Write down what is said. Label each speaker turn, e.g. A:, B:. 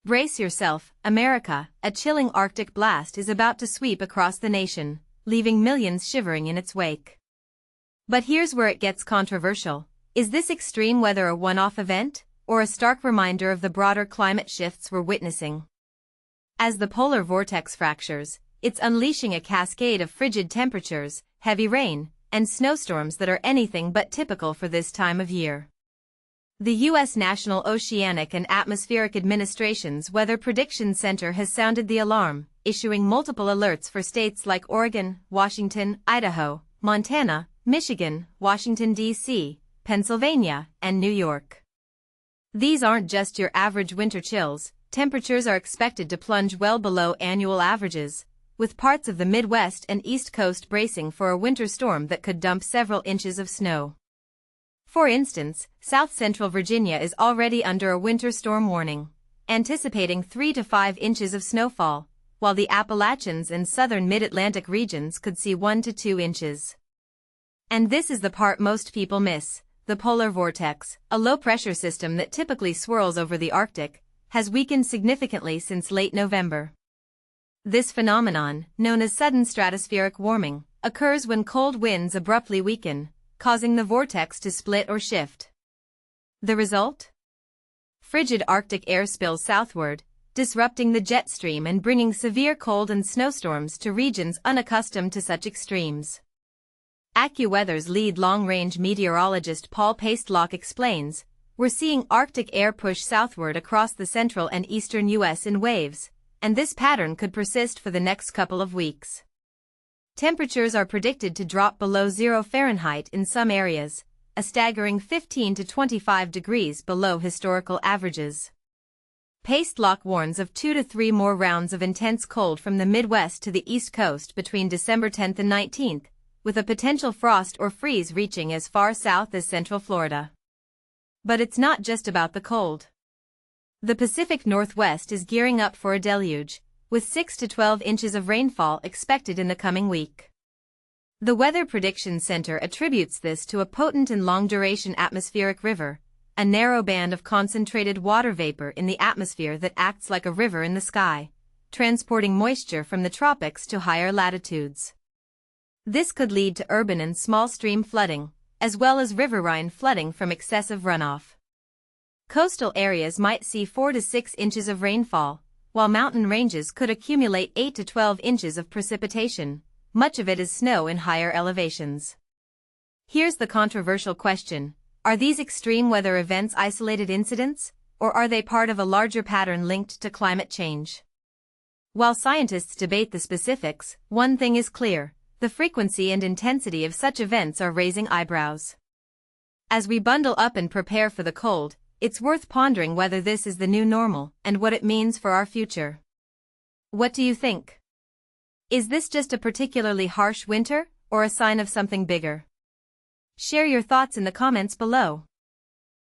A: Brace yourself, America, a chilling Arctic blast is about to sweep across the nation, leaving millions shivering in its wake. But here's where it gets controversial. Is this extreme weather a one-off event, or a stark reminder of the broader climate shifts we're witnessing? As the polar vortex fractures, it's unleashing a cascade of frigid temperatures, heavy rain, and snowstorms that are anything but typical for this time of year. The U.S. National Oceanic and Atmospheric Administration's Weather Prediction Center has sounded the alarm, issuing multiple alerts for states like Oregon, Washington, Idaho, Montana, Michigan, Washington, D.C., Pennsylvania, and New York. These aren't just your average winter chills. Temperatures are expected to plunge well below annual averages, with parts of the Midwest and East Coast bracing for a winter storm that could dump several inches of snow. For instance, south-central Virginia is already under a winter storm warning, anticipating 3 to 5 inches of snowfall, while the Appalachians and southern mid-Atlantic regions could see 1 to 2 inches. And this is the part most people miss. The polar vortex, a low-pressure system that typically swirls over the Arctic, has weakened significantly since late November. This phenomenon, known as sudden stratospheric warming, occurs when cold winds abruptly weaken, causing the vortex to split or shift. The result? Frigid Arctic air spills southward, disrupting the jet stream and bringing severe cold and snowstorms to regions unaccustomed to such extremes. AccuWeather's lead long-range meteorologist Paul Pastelock explains, "We're seeing Arctic air push southward across the central and eastern U.S. in waves, and this pattern could persist for the next couple of weeks." Temperatures are predicted to drop below 0 Fahrenheit in some areas, a staggering 15 to 25 degrees below historical averages. Pastelock warns of 2 to 3 more rounds of intense cold from the Midwest to the East Coast between December 10th and 19th, with a potential frost or freeze reaching as far south as central Florida. But it's not just about the cold. The Pacific Northwest is gearing up for a deluge, with 6 to 12 inches of rainfall expected in the coming week. The Weather Prediction Center attributes this to a potent and long-duration atmospheric river, a narrow band of concentrated water vapor in the atmosphere that acts like a river in the sky, transporting moisture from the tropics to higher latitudes. This could lead to urban and small stream flooding, as well as riverine flooding from excessive runoff. Coastal areas might see 4 to 6 inches of rainfall, while mountain ranges could accumulate 8 to 12 inches of precipitation. Much of it is snow in higher elevations. Here's the controversial question: are these extreme weather events isolated incidents, or are they part of a larger pattern linked to climate change? While scientists debate the specifics, one thing is clear: the frequency and intensity of such events are raising eyebrows. As we bundle up and prepare for the cold, it's worth pondering whether this is the new normal and what it means for our future. What do you think? Is this just a particularly harsh winter, or a sign of something bigger? Share your thoughts in the comments below.